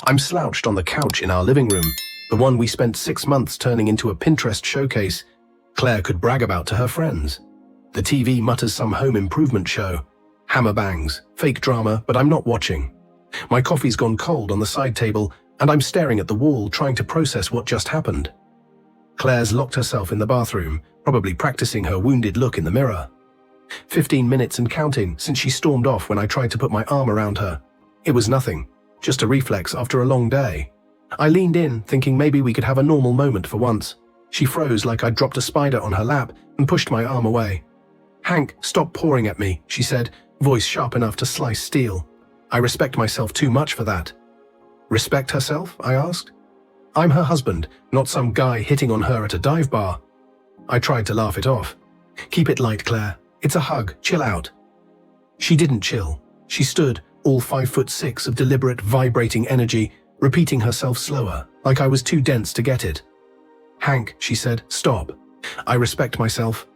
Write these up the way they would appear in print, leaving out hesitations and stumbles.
I'm slouched on the couch in our living room, the one we spent 6 months turning into a Pinterest showcase Claire could brag about to her friends. The TV mutters some home improvement show. Hammer bangs, fake drama, but I'm not watching. My coffee's gone cold on the side table, and I'm staring at the wall trying to process what just happened. Claire's locked herself in the bathroom, probably practicing her wounded look in the mirror. 15 minutes and counting since she stormed off when I tried to put my arm around her. It was nothing, just a reflex after a long day. I leaned in, thinking maybe we could have a normal moment for once. She froze like I'd dropped a spider on her lap and pushed my arm away. "Hank, stop pouring at me," she said, voice sharp enough to slice steel. I respect myself too much for that. Respect herself? I asked. I'm her husband, not some guy hitting on her at a dive bar. I tried to laugh it off. Keep it light, Claire. It's a hug, chill out. She didn't chill. She stood, all 5'6" of deliberate, vibrating energy, repeating herself slower, like I was too dense to get it. "Hank," she said, "stop. I respect myself."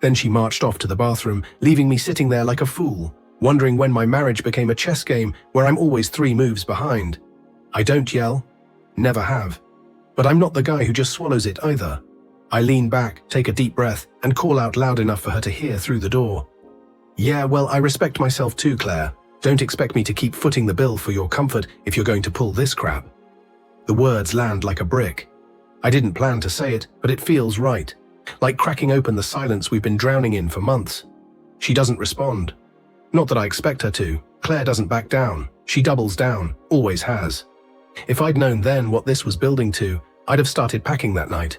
Then she marched off to the bathroom, leaving me sitting there like a fool, wondering when my marriage became a chess game where I'm always 3 moves behind. I don't yell. Never have. But I'm not the guy who just swallows it either. I lean back, take a deep breath, and call out loud enough for her to hear through the door. "Yeah, well, I respect myself too, Claire. Don't expect me to keep footing the bill for your comfort if you're going to pull this crap." The words land like a brick. I didn't plan to say it, but it feels right. Like cracking open the silence we've been drowning in for months. She doesn't respond. Not that I expect her to. Claire doesn't back down. She doubles down, always has. If I'd known then what this was building to, I'd have started packing that night.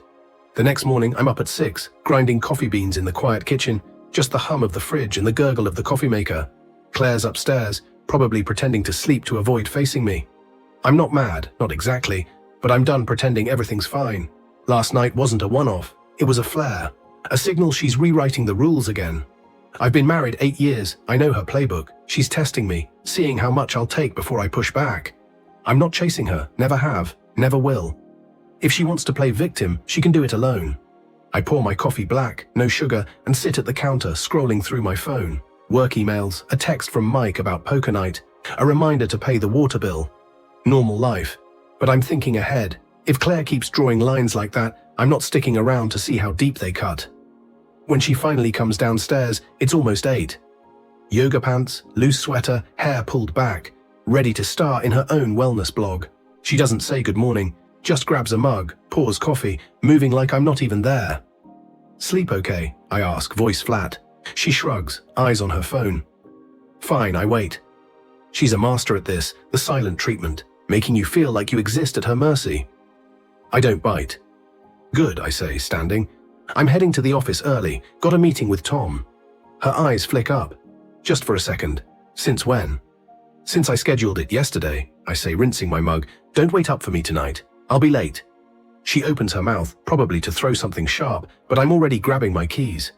The next morning, I'm up at 6, grinding coffee beans in the quiet kitchen, just the hum of the fridge and the gurgle of the coffee maker. Claire's upstairs, probably pretending to sleep to avoid facing me. I'm not mad, not exactly, but I'm done pretending everything's fine. Last night wasn't a one-off. It was a flare, a signal she's rewriting the rules again. I've been married 8 years, I know her playbook. She's testing me, seeing how much I'll take before I push back. I'm not chasing her, never have, never will. If she wants to play victim, she can do it alone. I pour my coffee black, no sugar, and sit at the counter scrolling through my phone. Work emails, a text from Mike about poker night, a reminder to pay the water bill. Normal life. But I'm thinking ahead. If Claire keeps drawing lines like that, I'm not sticking around to see how deep they cut. When she finally comes downstairs, it's almost 8. Yoga pants, loose sweater, hair pulled back, ready to star in her own wellness blog. She doesn't say good morning, just grabs a mug, pours coffee, moving like I'm not even there. "Sleep okay?" I ask, voice flat. She shrugs, eyes on her phone. Fine, I wait. She's a master at this, the silent treatment, making you feel like you exist at her mercy. I don't bite. "Good," I say, standing. "I'm heading to the office early, got a meeting with Tom." Her eyes flick up. Just for a second. "Since when?" "Since I scheduled it yesterday," I say, rinsing my mug. "Don't wait up for me tonight. I'll be late." She opens her mouth, probably to throw something sharp, but I'm already grabbing my keys.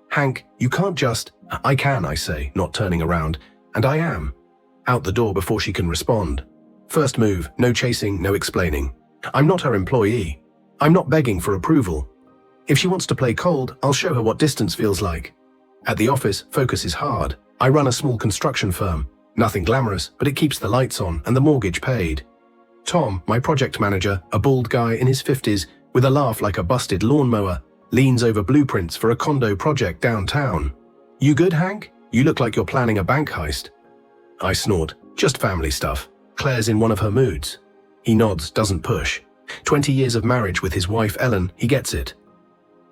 "Hank, you can't just—" "I can," I say, not turning around. And I am. Out the door before she can respond. First move, no chasing, no explaining. I'm not her employee. I'm not begging for approval. If she wants to play cold, I'll show her what distance feels like. At the office, focus is hard. I run a small construction firm. Nothing glamorous, but it keeps the lights on and the mortgage paid. Tom, my project manager, a bald guy in his 50s, with a laugh like a busted lawnmower, leans over blueprints for a condo project downtown. "You good, Hank? You look like you're planning a bank heist." I snort. "Just family stuff. Claire's in one of her moods." He nods, doesn't push. 20 years of marriage with his wife Ellen, he gets it.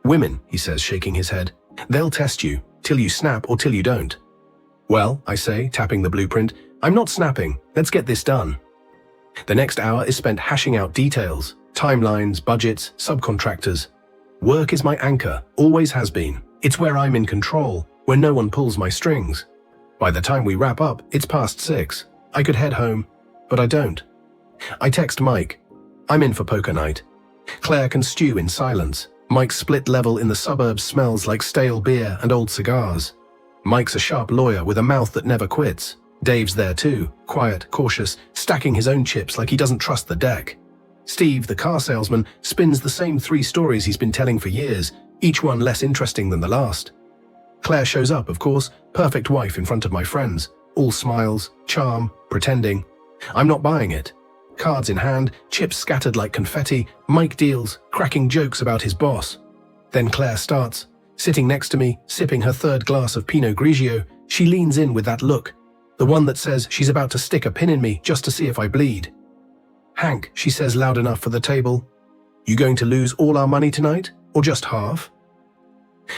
"Women," he says, shaking his head. "They'll test you, till you snap or till you don't." "Well," I say, tapping the blueprint, "I'm not snapping. Let's get this done." The next hour is spent hashing out details, timelines, budgets, subcontractors. Work is my anchor, always has been. It's where I'm in control, where no one pulls my strings. By the time we wrap up, it's past 6. I could head home, but I don't. I text Mike. I'm in for poker night. Claire can stew in silence. Mike's split level in the suburbs smells like stale beer and old cigars. Mike's a sharp lawyer with a mouth that never quits. Dave's there too, quiet, cautious, stacking his own chips like he doesn't trust the deck. Steve, the car salesman, spins the same 3 stories he's been telling for years, each one less interesting than the last. Claire shows up, of course, perfect wife in front of my friends, all smiles, charm, pretending. I'm not buying it. cards in hand, chips scattered like confetti, Mike deals, cracking jokes about his boss. Then Claire starts. Sitting next to me, sipping her third glass of Pinot Grigio, she leans in with that look, the one that says she's about to stick a pin in me just to see if I bleed. "Hank," she says loud enough for the table, "you going to lose all our money tonight, or just half?"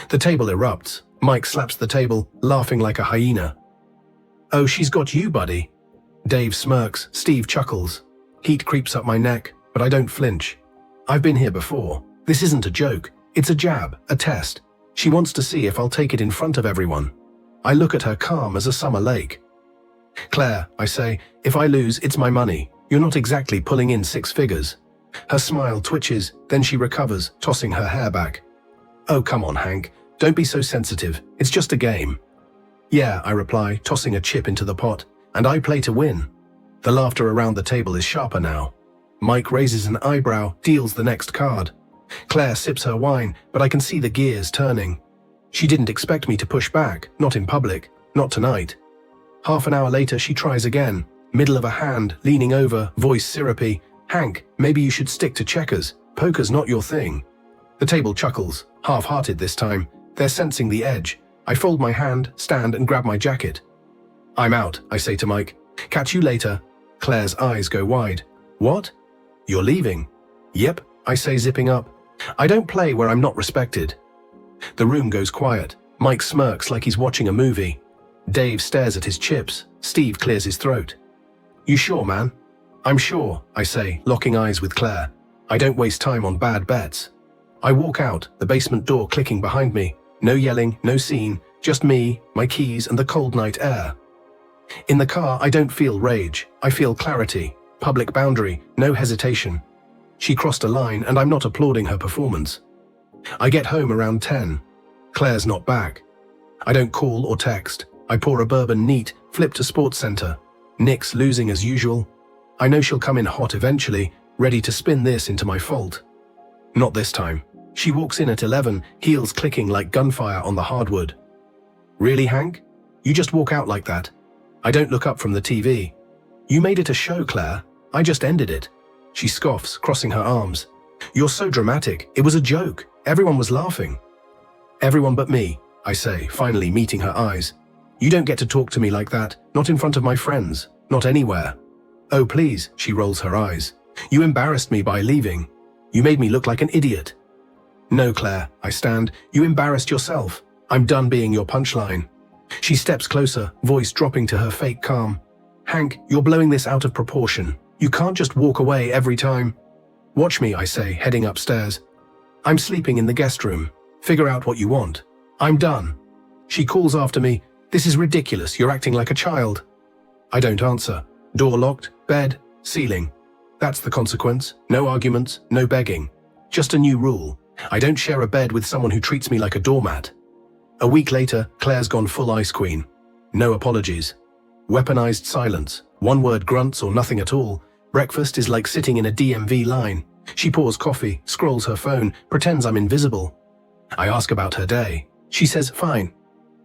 The table erupts. Mike slaps the table, laughing like a hyena. "Oh, she's got you, buddy." Dave smirks, Steve chuckles. Heat creeps up my neck, but I don't flinch. I've been here before. This isn't a joke. It's a jab, a test. She wants to see if I'll take it in front of everyone. I look at her calm as a summer lake. "Claire," I say, "if I lose, it's my money. You're not exactly pulling in 6 figures. Her smile twitches, then she recovers, tossing her hair back. "Oh, come on, Hank. Don't be so sensitive. It's just a game." "Yeah," I reply, tossing a chip into the pot, "and I play to win." The laughter around the table is sharper now. Mike raises an eyebrow, deals the next card. Claire sips her wine, but I can see the gears turning. She didn't expect me to push back, not in public, not tonight. Half an hour later she tries again, middle of a hand, leaning over, voice syrupy. "Hank, maybe you should stick to checkers. Poker's not your thing." The table chuckles, half-hearted this time. They're sensing the edge. I fold my hand, stand and grab my jacket. "I'm out," I say to Mike. "Catch you later." Claire's eyes go wide. "What? You're leaving?" "Yep," I say, zipping up. I don't play where I'm not respected. The room goes quiet. Mike smirks like he's watching a movie. Dave stares at his chips. Steve clears his throat. "You sure, man?" "I'm sure," I say, locking eyes with Claire. I don't waste time on bad bets. I walk out, the basement door clicking behind me. No yelling, no scene, just me, my keys and the cold night air. In the car, I don't feel rage. I feel clarity, public boundary, no hesitation. She crossed a line and I'm not applauding her performance. I get home around 10. Claire's not back. I don't call or text. I pour a bourbon neat, flip to Sports Center. Nick's losing as usual. I know she'll come in hot eventually, ready to spin this into my fault. Not this time. She walks in at 11, heels clicking like gunfire on the hardwood. "Really, Hank? You just walk out like that?" I don't look up from the TV. "You made it a show, Claire. I just ended it." She scoffs, crossing her arms. "You're so dramatic. It was a joke. Everyone was laughing." "Everyone but me," I say, finally meeting her eyes. "You don't get to talk to me like that, not in front of my friends, not anywhere." "Oh, please," she rolls her eyes. "You embarrassed me by leaving. You made me look like an idiot." "No, Claire," I stand. "You embarrassed yourself. I'm done being your punchline." She steps closer, voice dropping to her fake calm. "Hank, you're blowing this out of proportion. You can't just walk away every time." "Watch me," I say, heading upstairs. "I'm sleeping in the guest room. Figure out what you want. I'm done." She calls after me. "This is ridiculous. You're acting like a child." I don't answer. Door locked, bed, ceiling. That's the consequence. No arguments, no begging. Just a new rule. I don't share a bed with someone who treats me like a doormat. A week later, Claire's gone full Ice Queen. No apologies. Weaponized silence. One-word grunts or nothing at all. Breakfast is like sitting in a DMV line. She pours coffee, scrolls her phone, pretends I'm invisible. I ask about her day. She says, fine.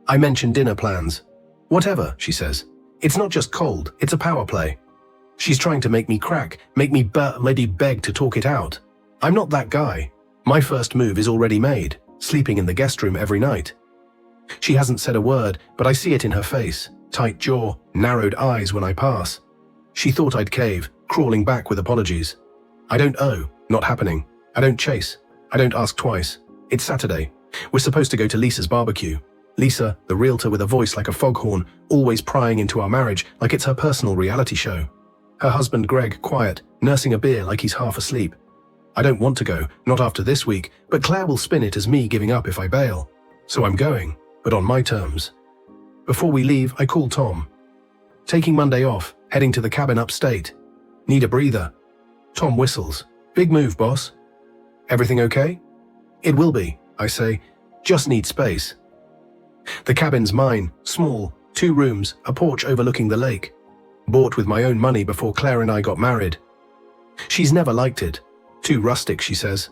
I mention dinner plans. Whatever, she says. It's not just cold, it's a power play. She's trying to make me crack, make me beg to talk it out. I'm not that guy. My first move is already made, sleeping in the guest room every night. She hasn't said a word, but I see it in her face. Tight jaw, narrowed eyes when I pass. She thought I'd cave, crawling back with apologies. I don't owe, not happening. I don't chase. I don't ask twice. It's Saturday. We're supposed to go to Lisa's barbecue. Lisa, the realtor with a voice like a foghorn, always prying into our marriage like it's her personal reality show. Her husband Greg, quiet, nursing a beer like he's half asleep. I don't want to go, not after this week, but Claire will spin it as me giving up if I bail. So I'm going, but on my terms. Before we leave, I call Tom. Taking Monday off, heading to the cabin upstate. Need a breather. Tom whistles. Big move, boss. Everything okay? It will be, I say. Just need space. The cabin's mine, small, 2 rooms, a porch overlooking the lake. Bought with my own money before Claire and I got married. She's never liked it. Too rustic, she says.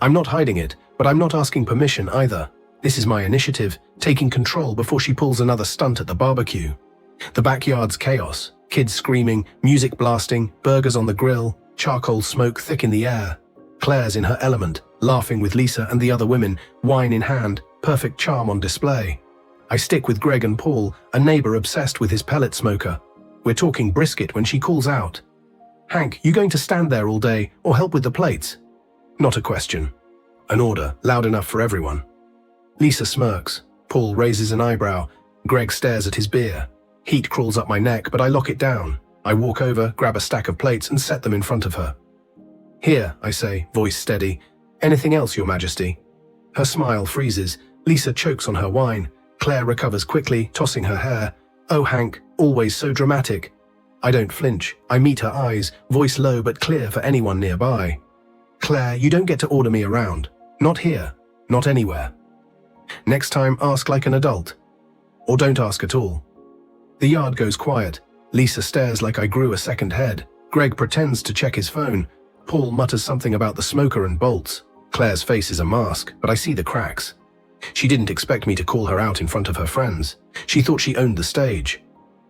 I'm not hiding it, but I'm not asking permission either. This is my initiative, taking control before she pulls another stunt at the barbecue. The backyard's chaos, Kids screaming, music blasting, burgers on the grill, charcoal smoke thick in the air. Claire's in her element, laughing with Lisa and the other women, wine in hand, perfect charm on display. I stick with Greg and Paul, a neighbor obsessed with his pellet smoker. We're talking brisket when she calls out, "Hank, you going to stand there all day or help with the plates?" Not a question. An order, loud enough for everyone. Lisa smirks. Paul raises an eyebrow. Greg stares at his beer. Heat crawls up my neck, but I lock it down. I walk over, grab a stack of plates and set them in front of her. "Here," I say, voice steady. "Anything else, Your Majesty?" Her smile freezes. Lisa chokes on her wine. Claire recovers quickly, tossing her hair. "Oh, Hank, always so dramatic." I don't flinch. I meet her eyes, voice low but clear for anyone nearby. "Claire, you don't get to order me around. Not here. Not anywhere. Next time, ask like an adult. Or don't ask at all." The yard goes quiet. Lisa stares like I grew a second head. Greg pretends to check his phone. Paul mutters something about the smoker and bolts. Claire's face is a mask, but I see the cracks. She didn't expect me to call her out in front of her friends. She thought she owned the stage.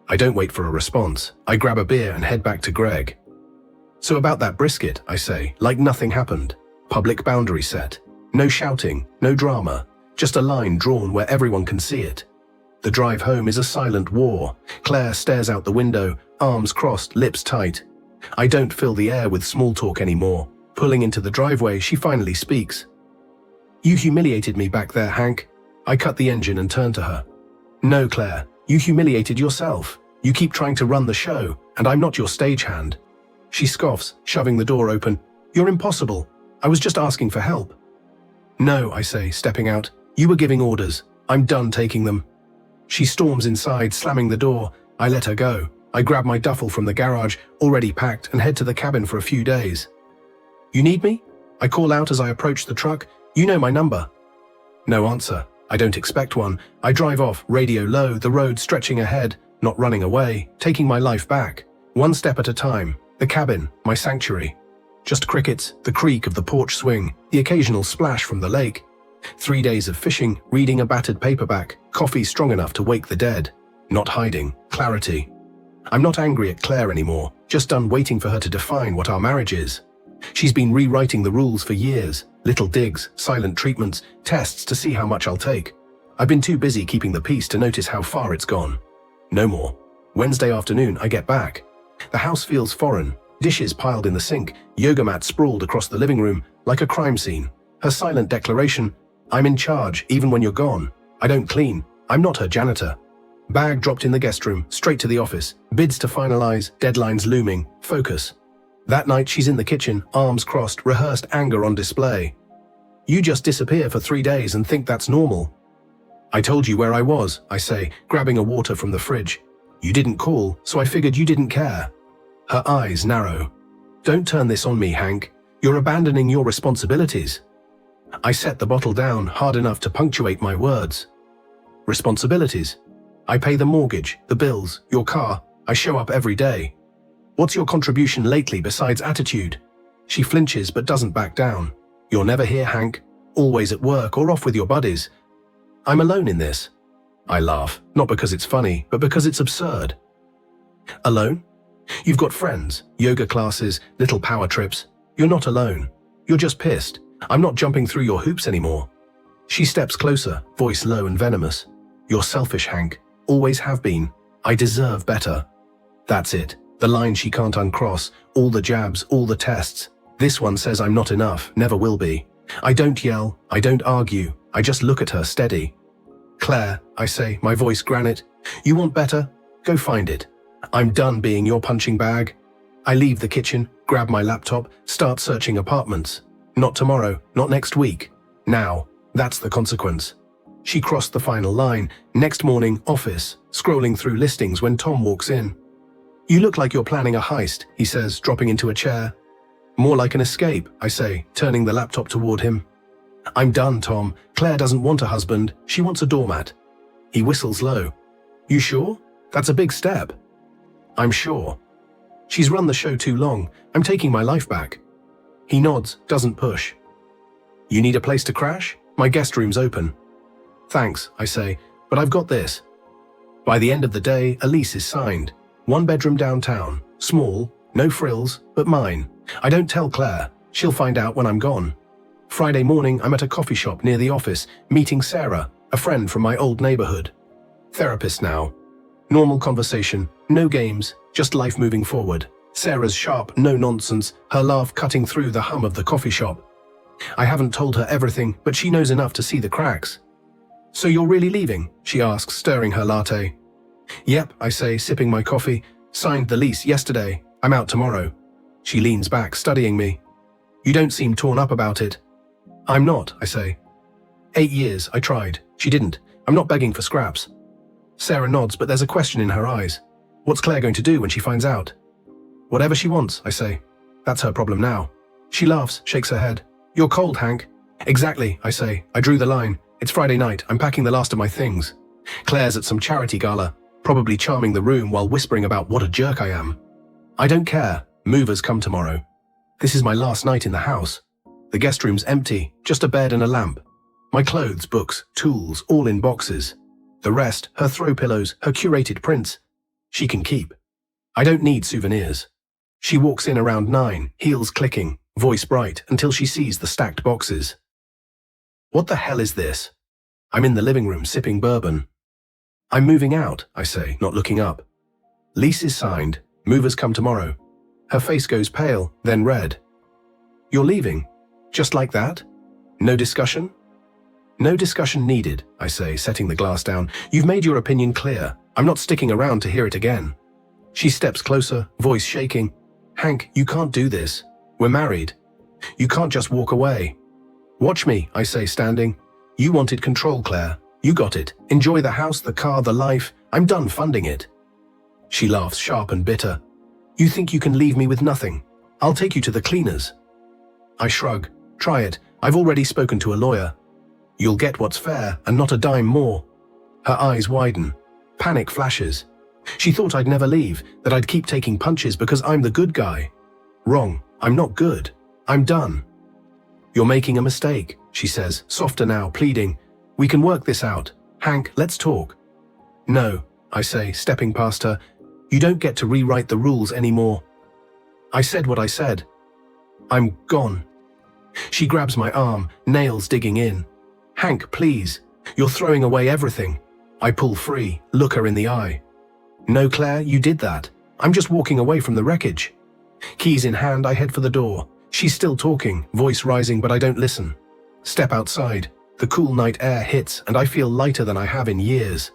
I don't wait for a response. I grab a beer and head back to Greg. "So about that brisket," I say, like nothing happened. Public boundary set. No shouting, no drama. Just a line drawn where everyone can see it. The drive home is a silent war. Claire stares out the window, arms crossed, lips tight. I don't fill the air with small talk anymore. Pulling into the driveway, she finally speaks. "You humiliated me back there, Hank." I cut the engine and turn to her. "No, Claire, you humiliated yourself. You keep trying to run the show, and I'm not your stagehand." She scoffs, shoving the door open. "You're impossible. I was just asking for help." "No," I say, stepping out. "You were giving orders. I'm done taking them." She storms inside, slamming the door. I let her go. I grab my duffel from the garage, already packed, and head to the cabin for a few days. "You need me?" I call out as I approach the truck. "You know my number." No answer. I don't expect one. I drive off, radio low, the road stretching ahead, not running away, taking my life back. One step at a time. The cabin, my sanctuary. Just crickets, the creak of the porch swing, the occasional splash from the lake. 3 days of fishing, reading a battered paperback, coffee strong enough to wake the dead. Not hiding, clarity. I'm not angry at Claire anymore, just done waiting for her to define what our marriage is. She's been rewriting the rules for years, little digs, silent treatments, tests to see how much I'll take. I've been too busy keeping the peace to notice how far it's gone. No more. Wednesday afternoon, I get back. The house feels foreign, dishes piled in the sink, yoga mat sprawled across the living room, like a crime scene. Her silent declaration, "I'm in charge, even when you're gone. I don't clean. I'm not her janitor." Bag dropped in the guest room, straight to the office. Bids to finalize, deadlines looming, focus. That night she's in the kitchen, arms crossed, rehearsed anger on display. "You just disappear for 3 days and think that's normal." "I told you where I was," I say, grabbing a water from the fridge. "You didn't call, so I figured you didn't care." Her eyes narrow. "Don't turn this on me, Hank. You're abandoning your responsibilities." I set the bottle down hard enough to punctuate my words. "Responsibilities? I pay the mortgage, the bills, your car. I show up every day. What's your contribution lately besides attitude?" She flinches but doesn't back down. "You're never here, Hank. Always at work or off with your buddies. I'm alone in this." I laugh, not because it's funny, but because it's absurd. "Alone? You've got friends, yoga classes, little power trips. You're not alone. You're just pissed. I'm not jumping through your hoops anymore." She steps closer, voice low and venomous. "You're selfish, Hank. Always have been. I deserve better." That's it. The line she can't uncross. All the jabs, all the tests. This one says I'm not enough, never will be. I don't yell. I don't argue. I just look at her steady. "Claire," I say, my voice granite. "You want better? Go find it. I'm done being your punching bag." I leave the kitchen, grab my laptop, start searching apartments. Not tomorrow, not next week. Now. That's the consequence. She crossed the final line. Next morning, office, scrolling through listings when Tom walks in. "You look like you're planning a heist," he says, dropping into a chair. "More like an escape," I say, turning the laptop toward him. "I'm done, Tom. Claire doesn't want a husband. She wants a doormat." He whistles low. "You sure? That's a big step." "I'm sure. She's run the show too long. I'm taking my life back." He nods, doesn't push. "You need a place to crash? My guest room's open." "Thanks," I say, "but I've got this." By the end of the day, a lease is signed. One bedroom downtown, small, no frills, but mine. I don't tell Claire. She'll find out when I'm gone. Friday morning, I'm at a coffee shop near the office, meeting Sarah, a friend from my old neighborhood. Therapist now. Normal conversation, no games, just life moving forward. Sarah's sharp, no nonsense, her laugh cutting through the hum of the coffee shop. I haven't told her everything, but she knows enough to see the cracks. So you're really leaving? She asks, stirring her latte. Yep, I say, sipping my coffee. Signed the lease yesterday. I'm out tomorrow. She leans back, studying me. You don't seem torn up about it. I'm not, I say. 8 years, I tried. She didn't. I'm not begging for scraps. Sarah nods, but there's a question in her eyes. What's Claire going to do when she finds out? Whatever she wants, I say. That's her problem now. She laughs, shakes her head. You're cold, Hank. Exactly, I say. I drew the line. It's Friday night. I'm packing the last of my things. Claire's at some charity gala, probably charming the room while whispering about what a jerk I am. I don't care. Movers come tomorrow. This is my last night in the house. The guest room's empty, just a bed and a lamp. My clothes, books, tools, all in boxes. The rest, her throw pillows, her curated prints, she can keep. I don't need souvenirs. She walks in around 9, heels clicking, voice bright, until she sees the stacked boxes. What the hell is this? I'm in the living room sipping bourbon. I'm moving out, I say, not looking up. Lease is signed. Movers come tomorrow. Her face goes pale, then red. You're leaving? Just like that? No discussion? No discussion needed, I say, setting the glass down. You've made your opinion clear. I'm not sticking around to hear it again. She steps closer, voice shaking. Hank, you can't do this. We're married. You can't just walk away. Watch me, I say, standing. You wanted control, Claire. You got it. Enjoy the house, the car, the life. I'm done funding it. She laughs, sharp and bitter. You think you can leave me with nothing? I'll take you to the cleaners. I shrug. Try it. I've already spoken to a lawyer. You'll get what's fair and not a dime more. Her eyes widen. Panic flashes. She thought I'd never leave, that I'd keep taking punches because I'm the good guy. Wrong. I'm not good. I'm done. You're making a mistake, she says, softer now, pleading. We can work this out. Hank, let's talk. No, I say, stepping past her. You don't get to rewrite the rules anymore. I said what I said. I'm gone. She grabs my arm, nails digging in. Hank, please. You're throwing away everything. I pull free, look her in the eye. No, Claire, you did that. I'm just walking away from the wreckage. Keys in hand, I head for the door. She's still talking, voice rising, but I don't listen. Step outside. The cool night air hits, and I feel lighter than I have in years.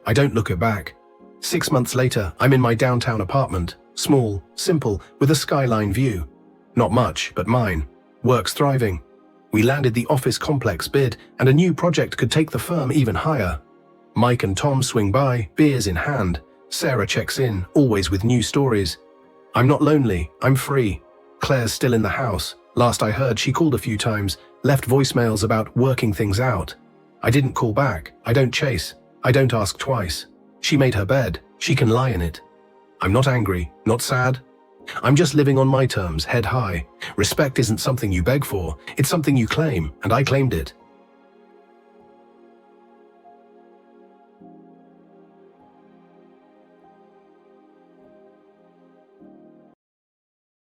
I don't look her back. 6 months later, I'm in my downtown apartment. Small, simple, with a skyline view. Not much, but mine. Work's thriving. We landed the office complex bid, and a new project could take the firm even higher. Mike and Tom swing by, beers in hand. Sarah checks in, always with new stories. I'm not lonely, I'm free. Claire's still in the house. Last I heard, she called a few times, left voicemails about working things out. I didn't call back. I don't chase. I don't ask twice. She made her bed. She can lie in it. I'm not angry, not sad. I'm just living on my terms, head high. Respect isn't something you beg for. It's something you claim, and I claimed it.